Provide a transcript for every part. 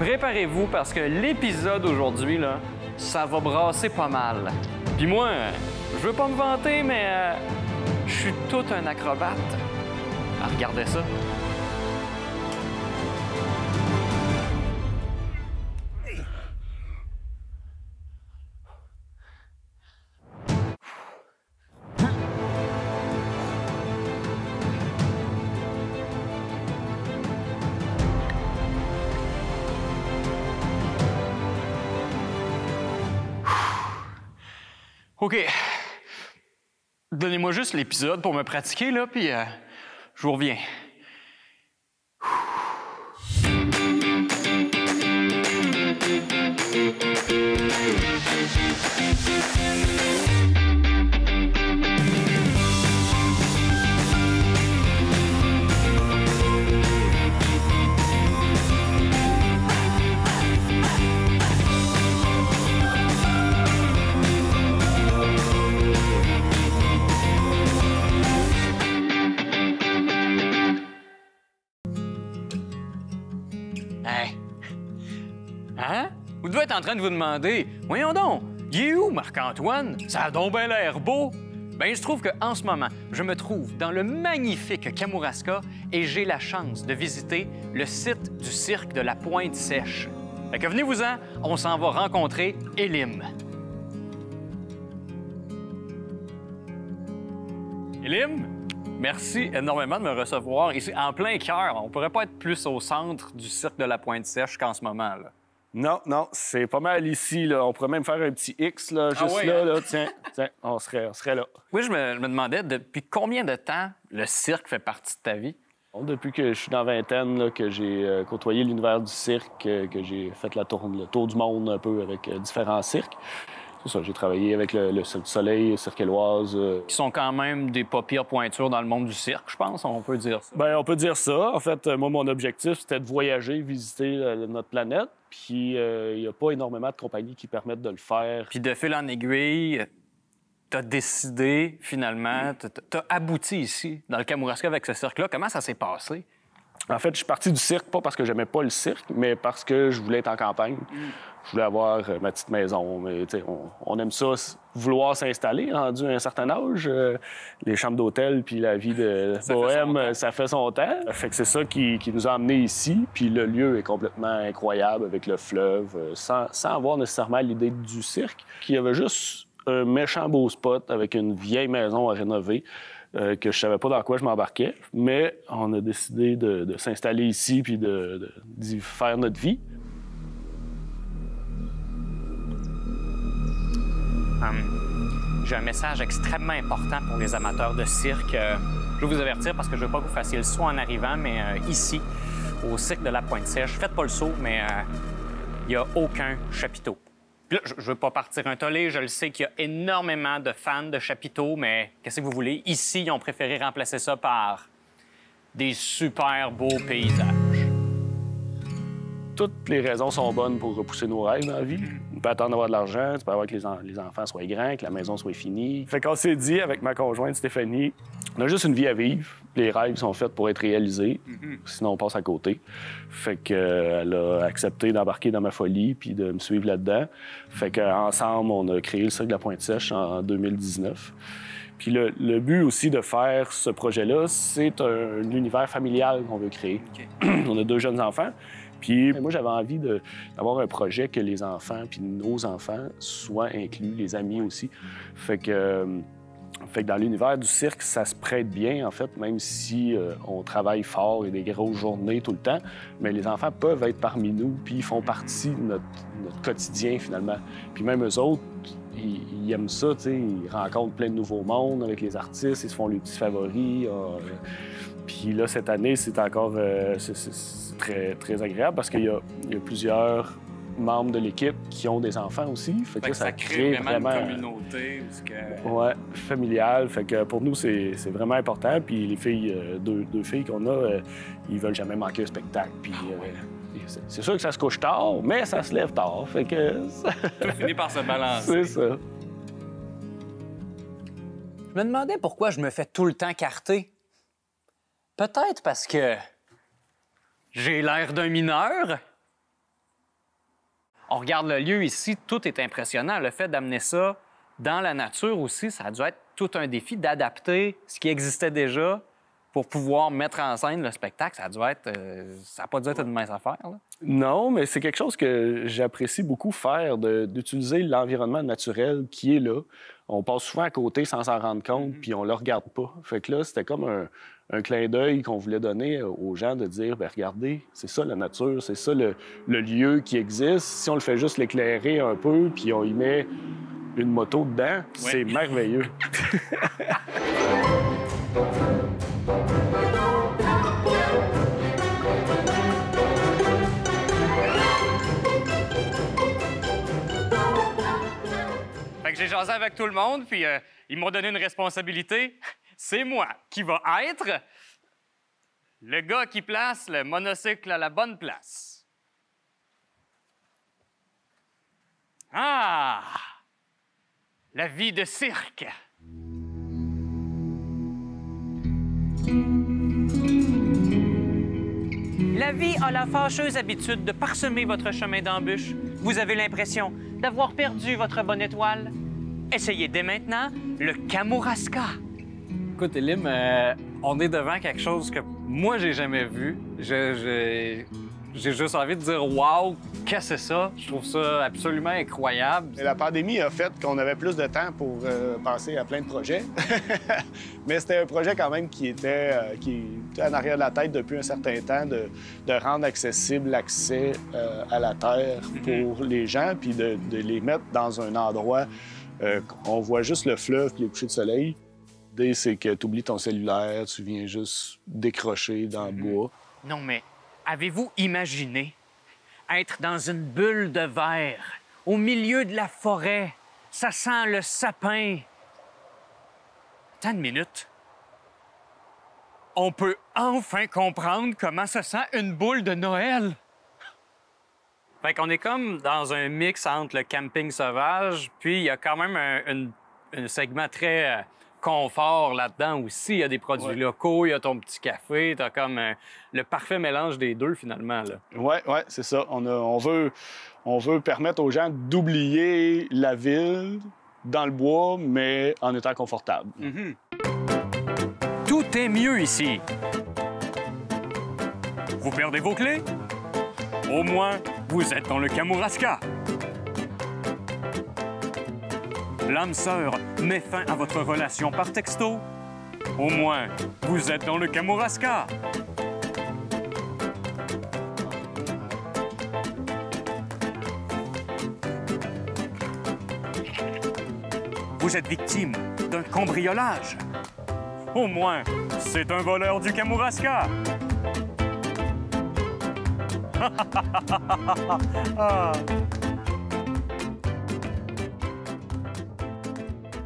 préparez-vous parce que l'épisode aujourd'hui, là, ça va brasser pas mal. Puis moi, je veux pas me vanter, mais je suis tout un acrobate. Ah, regardez ça. OK. Donnez-moi juste l'épisode pour me pratiquer, là, puis je vous reviens. Hey. Hein? Vous devez être en train de vous demander, voyons donc, il est où Marc-Antoine? Ça a donc bien l'air beau. Bien, il se trouve qu'en ce moment, je me trouve dans le magnifique Kamouraska et j'ai la chance de visiter le site du cirque de la Pointe-Sèche. Fait que venez-vous-en, on s'en va rencontrer Élim. Élim? Merci énormément de me recevoir ici, en plein cœur. On pourrait pas être plus au centre du cirque de la Pointe-Sèche qu'en ce moment, là. Non, non, c'est pas mal ici, là. On pourrait même faire un petit X, là, juste ouais, là, hein? là. Tiens, on serait là. Oui, je me demandais, depuis combien de temps le cirque fait partie de ta vie? Bon, depuis que je suis dans la vingtaine, là, que j'ai côtoyé l'univers du cirque, que j'ai fait le tour du monde un peu avec différents cirques. C'est ça, j'ai travaillé avec le Cirque du Soleil, Cirque Éloise. Qui sont quand même des pas pires pointures dans le monde du cirque, je pense, on peut dire ça. Bien, on peut dire ça. En fait, moi, mon objectif, c'était de voyager, visiter notre planète. Puis, il n'y a pas énormément de compagnies qui permettent de le faire. Puis de fil en aiguille, t'as décidé, finalement, t'as abouti ici, dans le Kamouraska avec ce cirque-là. Comment ça s'est passé? En fait, je suis parti du cirque, pas parce que j'aimais pas le cirque, mais parce que je voulais être en campagne. Je voulais avoir ma petite maison. Mais, on aime ça, vouloir s'installer, rendu à un certain âge. Les chambres d'hôtel puis la vie de bohème, ça fait son temps. Fait que c'est ça qui nous a amenés ici. Puis le lieu est complètement incroyable avec le fleuve, sans avoir nécessairement l'idée du cirque. Il y avait juste un méchant beau spot avec une vieille maison à rénover. Que je savais pas dans quoi je m'embarquais, mais on a décidé de s'installer ici puis d'y faire notre vie. J'ai un message extrêmement important pour les amateurs de cirque. Je vais vous avertir parce que je ne veux pas que vous fassiez le saut en arrivant, mais ici, au cirque de la Pointe-Sèche, faites pas le saut, mais il n'y a aucun chapiteau. Puis là, je veux pas partir un tollé, je le sais qu'il y a énormément de fans de chapiteaux, mais qu'est-ce que vous voulez? Ici, ils ont préféré remplacer ça par des super beaux paysages. Toutes les raisons sont bonnes pour repousser nos rêves dans la vie. On peut attendre d'avoir de l'argent, tu peux avoir que les enfants soient grands, que la maison soit finie. Fait qu'on s'est dit, avec ma conjointe Stéphanie, on a juste une vie à vivre. Les rêves sont faits pour être réalisés, sinon on passe à côté. Fait qu'elle a accepté d'embarquer dans ma folie puis de me suivre là-dedans. Fait qu'ensemble, on a créé le Cirque de la Pointe-Sèche en 2019. Puis le but aussi de faire ce projet-là, c'est un univers familial qu'on veut créer. Okay. On a 2 jeunes enfants. Puis moi, j'avais envie d'avoir un projet que les enfants, puis nos enfants, soient inclus, les amis aussi. Fait que dans l'univers du cirque, ça se prête bien, en fait, même si on travaille fort et des grosses journées tout le temps. Mais les enfants peuvent être parmi nous, puis ils font partie de notre quotidien, finalement. Puis même eux autres, ils aiment ça, tu sais. Ils rencontrent plein de nouveaux mondes avec les artistes, ils se font les petits favoris. Puis là, cette année, c'est encore c'est très, très agréable parce qu'il y a plusieurs membres de l'équipe qui ont des enfants aussi. Fait que ça crée vraiment une communauté. Ouais, familiale. Fait que pour nous, c'est vraiment important. Puis les filles, 2 filles qu'on a, ils veulent jamais manquer un spectacle. Puis c'est sûr que ça se couche tard, mais ça se lève tard. Fait que tout finit par se balancer. C'est ça. Je me demandais pourquoi je me fais tout le temps carter. Peut-être parce que j'ai l'air d'un mineur. On regarde le lieu ici, tout est impressionnant. Le fait d'amener ça dans la nature aussi, ça a dû être tout un défi d'adapter ce qui existait déjà pour pouvoir mettre en scène le spectacle. Ça a dû être... ça n'a pas dû être une mince affaire, là. Non, mais c'est quelque chose que j'apprécie beaucoup faire, d'utiliser l'environnement naturel qui est là. On passe souvent à côté sans s'en rendre compte, puis on le regarde pas. Fait que là, c'était comme un clin d'œil qu'on voulait donner aux gens de dire, bien, regardez, c'est ça la nature, c'est ça le lieu qui existe. Si on le fait juste l'éclairer un peu, puis on y met une moto dedans, c'est merveilleux. Fait que j'ai jasé avec tout le monde, puis ils m'ont donné une responsabilité. C'est moi qui va être le gars qui place le monocycle à la bonne place. Ah! La vie de cirque. La vie a la fâcheuse habitude de parsemer votre chemin d'embûches. Vous avez l'impression d'avoir perdu votre bonne étoile. Essayez dès maintenant le Kamouraska. Écoute, Elim, on est devant quelque chose que moi, j'ai jamais vu. J'ai juste envie de dire « Wow, qu'est-ce que c'est ça? » Je trouve ça absolument incroyable. La pandémie a fait qu'on avait plus de temps pour penser à plein de projets. Mais c'était un projet quand même qui était en arrière de la tête depuis un certain temps, de rendre accessible l'accès à la Terre pour les gens, puis de les mettre dans un endroit on voit juste le fleuve puis les couchers de soleil. L'idée, c'est que tu oublies ton cellulaire, tu viens juste décrocher dans le bois. Non, mais avez-vous imaginé être dans une bulle de verre, au milieu de la forêt? Ça sent le sapin. Attends une minute. On peut enfin comprendre comment ça sent une boule de Noël. Fait qu'on est comme dans un mix entre le camping sauvage, puis il y a quand même un segment très confort là-dedans aussi. Il y a des produits locaux, il y a ton petit café, t'as comme le parfait mélange des deux, finalement, là. Oui, c'est ça. On veut permettre aux gens d'oublier la ville dans le bois, mais en étant confortable. Tout est mieux ici. Vous perdez vos clés? Au moins, vous êtes dans le Kamouraska. L'âme sœur met fin à votre relation par texto. Au moins, vous êtes dans le Kamouraska. Vous êtes victime d'un cambriolage. Au moins, c'est un voleur du Kamouraska.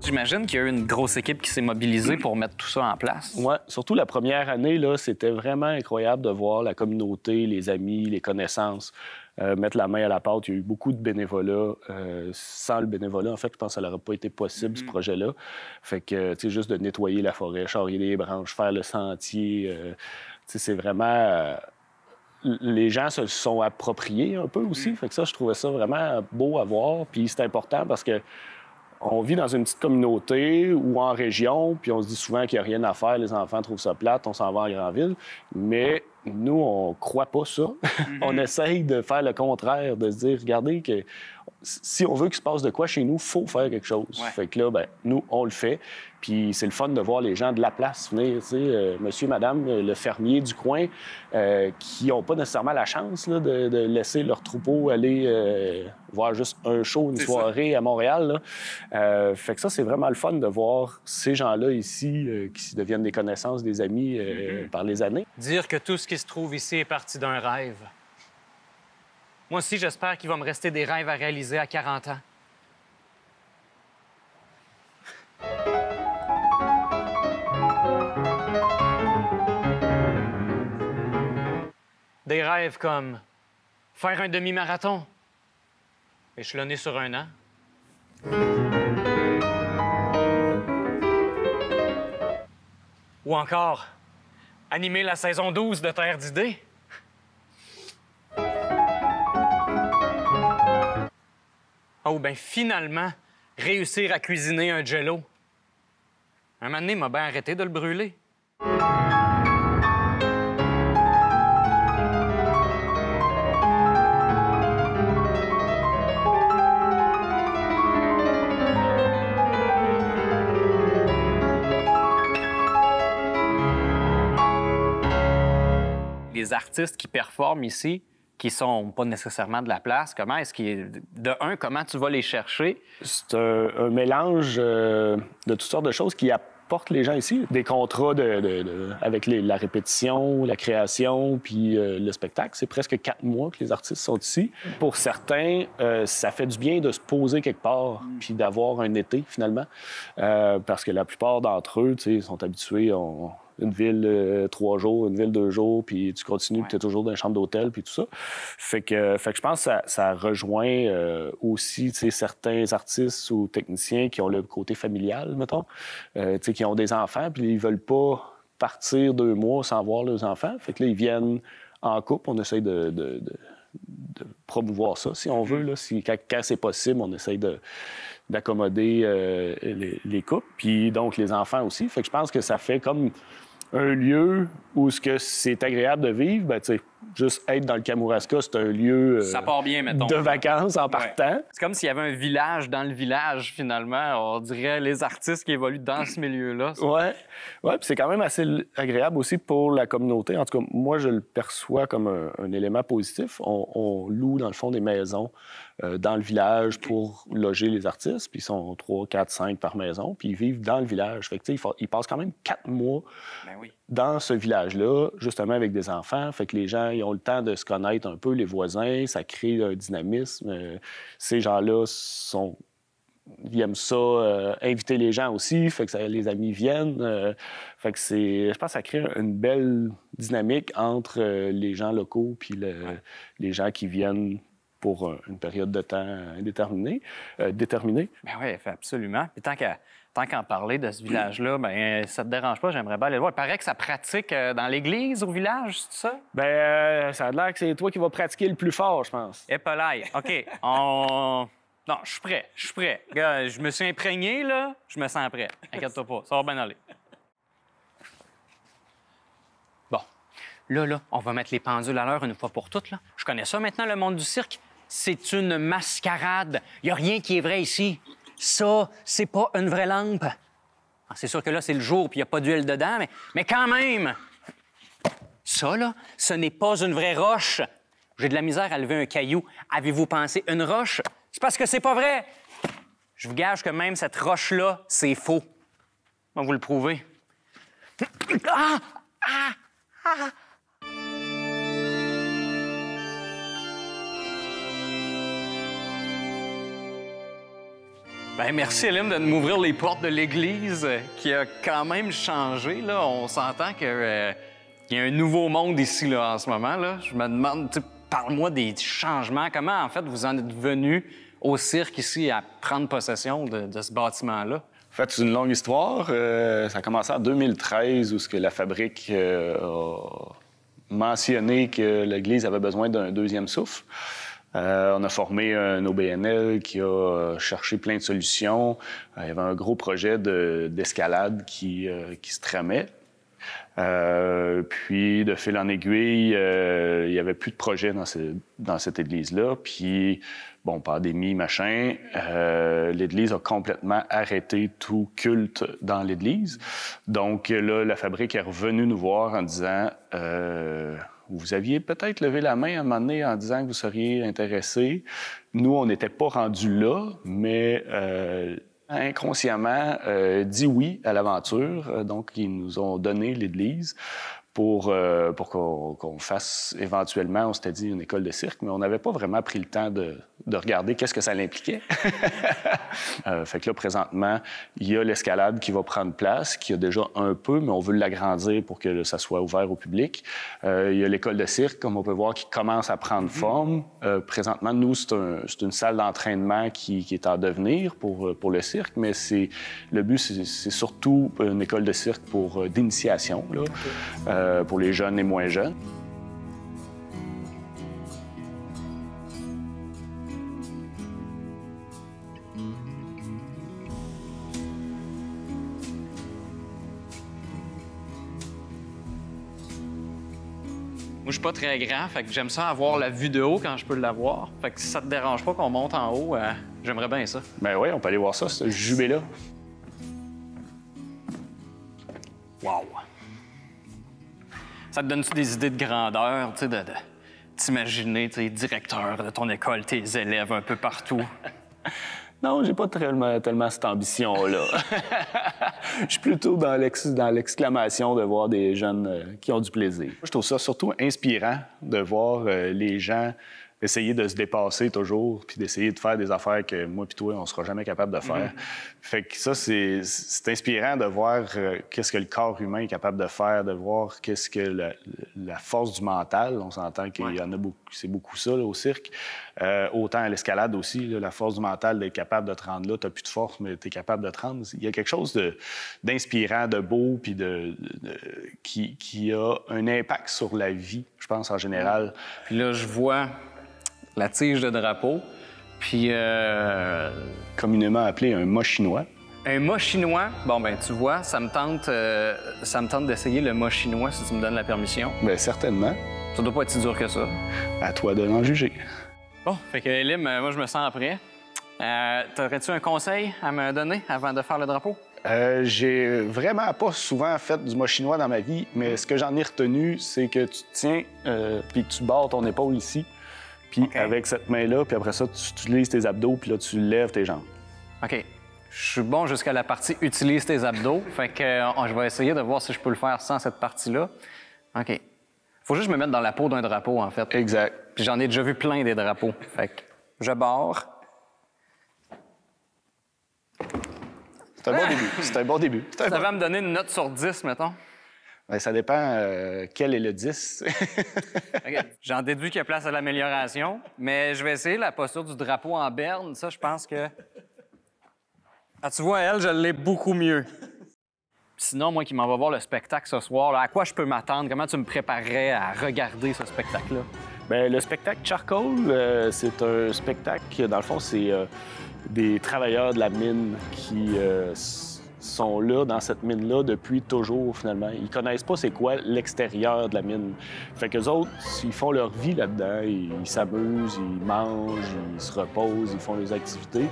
J'imagine qu'il y a eu une grosse équipe qui s'est mobilisée pour mettre tout ça en place. Oui, surtout la première année, là, c'était vraiment incroyable de voir la communauté, les amis, les connaissances mettre la main à la pâte. Il y a eu beaucoup de bénévolat. Sans le bénévolat, en fait, je pense que ça n'aurait pas été possible, ce projet-là. Fait que, tu sais, juste de nettoyer la forêt, charrier les branches, faire le sentier, tu sais, c'est vraiment... les gens se le sont appropriés un peu aussi. Fait que ça, je trouvais ça vraiment beau à voir. Puis c'est important parce que on vit dans une petite communauté ou en région, puis on se dit souvent qu'il n'y a rien à faire, les enfants trouvent ça plate, on s'en va en grande ville. Mais nous, on croit pas ça. On essaye de faire le contraire, de se dire, regardez que si on veut qu'il se passe de quoi chez nous, il faut faire quelque chose. Fait que là, ben, nous, on le fait. Puis c'est le fun de voir les gens de la place venir, tu sais, monsieur, madame, le fermier du coin, qui n'ont pas nécessairement la chance là, de laisser leur troupeau aller voir juste un show, une soirée à Montréal. Là. Fait que ça, c'est vraiment le fun de voir ces gens-là ici qui deviennent des connaissances, des amis par les années. Dire que tout ce qui se trouve ici est parti d'un rêve. Moi aussi, j'espère qu'il va me rester des rêves à réaliser à 40 ans. Des rêves comme faire un demi-marathon, échelonné sur 1 an. Ou encore animer la saison 12 de Terre d'idées. Oh, ben finalement, réussir à cuisiner un jello. Un moment donné, il m'a bien arrêté de le brûler. Les artistes qui performent ici, qui sont pas nécessairement de la place, comment tu vas les chercher? C'est un mélange de toutes sortes de choses qui apportent les gens ici. Des contrats avec la répétition, la création, puis le spectacle. C'est presque 4 mois que les artistes sont ici. Pour certains, ça fait du bien de se poser quelque part, puis d'avoir un été, finalement. Parce que la plupart d'entre eux, tu sais, sont habitués une ville 3 jours, une ville 2 jours, puis tu continues, puis tu es toujours dans une chambre d'hôtel, puis tout ça. Fait que je pense que ça rejoint aussi certains artistes ou techniciens qui ont le côté familial, mettons, qui ont des enfants, puis ils veulent pas partir 2 mois sans voir leurs enfants. Fait que là, ils viennent en couple. On essaye de promouvoir ça, si on veut. Là. Quand c'est possible, on essaye d'accommoder les couples, puis donc les enfants aussi. Fait que je pense que ça fait comme un lieu où c'est agréable de vivre. Ben, tu sais, juste être dans le Kamouraska, c'est un lieu ça part bien, mettons, de vacances en partant. Ouais. C'est comme s'il y avait un village dans le village, finalement. On dirait les artistes qui évoluent dans ce milieu-là. Ouais, puis c'est quand même assez agréable aussi pour la communauté. En tout cas, moi, je le perçois comme un élément positif. On loue, dans le fond, des maisons dans le village pour loger les artistes. Puis ils sont 3, 4, 5 par maison. Puis ils vivent dans le village. Fait que, ils passent quand même 4 mois dans ce village-là, justement avec des enfants. Fait que les gens, ils ont le temps de se connaître un peu, les voisins. Ça crée un dynamisme. Ces gens-là ils aiment ça, inviter les gens aussi. Fait que les amis viennent. Fait que je pense que ça crée une belle dynamique entre les gens locaux puis les gens qui viennent pour une période de temps déterminée. Ben oui, absolument. Puis tant qu'en parler de ce village-là, ben ça te dérange pas, j'aimerais bien aller le voir. Il paraît que ça pratique dans l'église au village, c'est ça? Ben ça a l'air que c'est toi qui vas pratiquer le plus fort, je pense. Épolaille. OK, Non, je suis prêt. Gars, je me suis imprégné, là. Je me sens prêt. Inquiète-toi pas, ça va bien aller. Bon, là, on va mettre les pendules à l'heure une fois pour toutes, là. Je connais ça maintenant, le monde du cirque. C'est une mascarade. Il n'y a rien qui est vrai ici. Ça, c'est pas une vraie lampe. C'est sûr que là, c'est le jour puis il n'y a pas d'huile dedans, mais quand même! Ça, là, ce n'est pas une vraie roche. J'ai de la misère à lever un caillou. Avez-vous pensé une roche? C'est parce que c'est pas vrai. Je vous gage que même cette roche-là, c'est faux. On va vous le prouver. Ben, merci, Elim, de m'ouvrir les portes de l'église qui a quand même changé. Là. On s'entend qu'il y a un nouveau monde ici là, en ce moment. Là. Je me demande, parle-moi des changements. Comment, en fait, vous en êtes venu au cirque ici à prendre possession de ce bâtiment-là? En fait, c'est une longue histoire. Ça a commencé en 2013 où la fabrique a mentionné que l'église avait besoin d'un deuxième souffle. On a formé un OBNL qui a cherché plein de solutions. Il y avait un gros projet d'escalade qui se tramait. Puis, de fil en aiguille, il n'y avait plus de projet dans cette église-là. Puis, bon, pandémie, machin, l'église a complètement arrêté tout culte dans l'église. Donc là, la fabrique est revenue nous voir en disant... Vous aviez peut-être levé la main à un moment donné en disant que vous seriez intéressé. Nous, on n'était pas rendus là, mais inconsciemment, dit oui à l'aventure. Donc, ils nous ont donné l'église pour qu'on fasse éventuellement, on s'était dit, une école de cirque, mais on n'avait pas vraiment pris le temps de regarder qu'est-ce que ça l'impliquait. Fait que là, présentement, il y a l'escalade qui va prendre place, qui a déjà un peu, mais on veut l'agrandir pour que ça soit ouvert au public. Il y a l'école de cirque, comme on peut voir, qui commence à prendre forme. Présentement, nous, c'est une salle d'entraînement qui est en devenir pour le cirque, mais le but, c'est surtout une école de cirque d'initiation, là. Pour les jeunes et moins jeunes. je suis pas très grand, fait que j'aime ça avoir la vue de haut quand je peux l'avoir. Fait que si ça te dérange pas qu'on monte en haut, j'aimerais bien ça. Ben oui, on peut aller voir ça, ce jubé-là. Wow! Ça te donne-tu des idées de grandeur, tu sais, de t'imaginer, tu sais, directeur de ton école, tes élèves un peu partout? Non, j'ai pas tellement cette ambition-là. Je suis plutôt dans l'exclamation de voir des jeunes qui ont du plaisir. Je trouve ça surtout inspirant de voir les gens essayer de se dépasser toujours, puis d'essayer de faire des affaires que moi puis toi, on sera jamais capable de faire. Fait que ça, c'est inspirant de voir qu'est-ce que le corps humain est capable de faire, de voir qu'est-ce que la force du mental. On s'entend qu'il y en a beaucoup, c'est beaucoup ça là, au cirque. Autant à l'escalade aussi, là, la force du mental d'être capable de te rendre là. T'as plus de force, mais t'es capable de te rendre. Il y a quelque chose d'inspirant, de beau, puis qui a un impact sur la vie, je pense, en général. Puis là, je vois la tige de drapeau, puis... communément appelé un mât chinois. Un mât chinois? Bon, ben tu vois, ça me tente d'essayer le mât chinois, si tu me donnes la permission. Bien, certainement. Ça doit pas être si dur que ça. À toi de l'en juger. Bon, fait que Elim, moi, je me sens prêt. T'aurais-tu un conseil à me donner avant de faire le drapeau? J'ai vraiment pas souvent fait du mât chinois dans ma vie, mais ce que j'en ai retenu, c'est que tu te tiens, puis tu barres ton épaule ici, puis avec cette main-là, puis après ça, tu utilises tes abdos, puis là, tu lèves tes jambes. OK. Je suis bon jusqu'à la partie « utilise tes abdos », fait que je vais essayer de voir si je peux le faire sans cette partie-là. OK. Faut juste que je me mette dans la peau d'un drapeau, en fait. Exact. Puis j'en ai déjà vu plein des drapeaux. Fait que je barre. C'est un bon début. C'est un bon début. Ça va me donner une note sur 10, mettons? Bien, ça dépend quel est le 10. OK. J'en déduis qu'il y a place à l'amélioration, mais je vais essayer la posture du drapeau en berne. Ça, je pense que... Ah, tu vois, elle, je l'ai beaucoup mieux. Sinon, moi qui m'en va voir le spectacle ce soir, là, à quoi je peux m'attendre? Comment tu me préparerais à regarder ce spectacle-là? Bien, le spectacle Charcoal, c'est un spectacle, dans le fond, c'est des travailleurs de la mine qui sont là, dans cette mine-là, depuis toujours, finalement. Ils connaissent pas c'est quoi l'extérieur de la mine. Fait qu'eux autres, ils font leur vie là-dedans, ils s'amusent, ils mangent, ils se reposent, ils font leurs activités.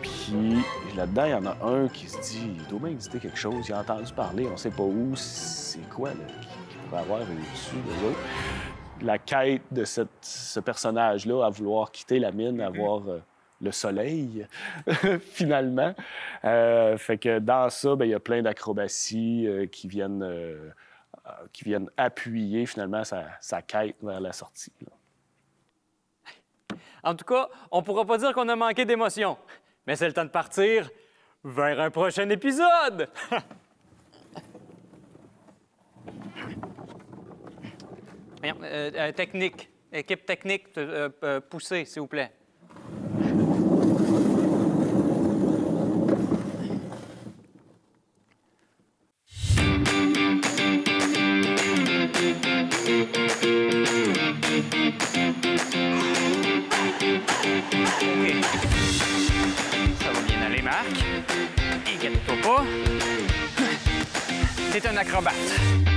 Puis là-dedans, il y en a un qui se dit, il doit bien exister quelque chose, il a entendu parler, on sait pas où, c'est quoi là, qu'il pourrait avoir au-dessus d'eux autres. La quête de ce personnage-là à vouloir quitter la mine, à voir le soleil, finalement. Fait que dans ça, bien, il y a plein d'acrobaties qui viennent appuyer, finalement, sa quête vers la sortie. Là. En tout cas, on pourra pas dire qu'on a manqué d'émotion, mais c'est le temps de partir vers un prochain épisode! Technique. Équipe technique, poussez, s'il vous plaît. OK. Ça va bien aller, Marc. Inquiète-toi pas. T'es un acrobate.